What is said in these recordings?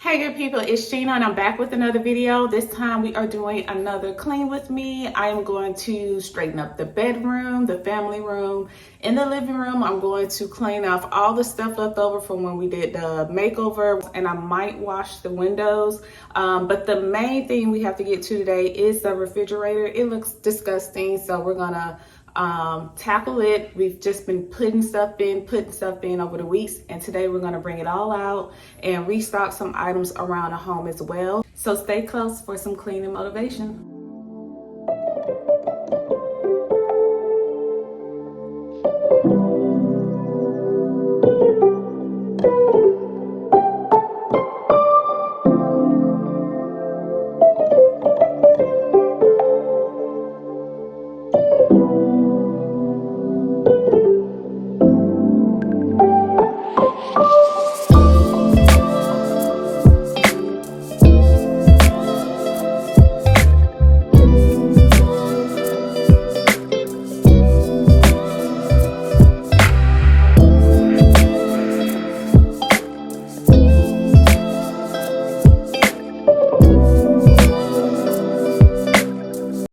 Hey good people, it's Sheena and I'm back with another video. This time we are doing another clean with me. I am going to straighten up the bedroom, the family room. In the living room, I'm going to clean off all the stuff left over from when we did the makeover, and I might wash the windows. But the main thing we have to get to today is the refrigerator. It looks disgusting, so we're gonna tackle it. We've just been putting stuff in over the weeks, and today we're going to bring it all out and restock some items around the home as well. So stay close for some cleaning motivation.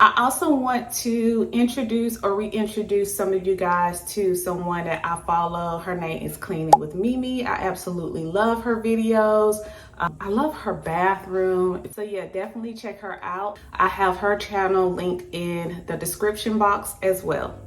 I also want to introduce or reintroduce some of you guys to someone that I follow. Her name is CleanwithMimi. I absolutely love her videos. I love her bathroom. So yeah, definitely check her out. I have her channel linked in the description box as well.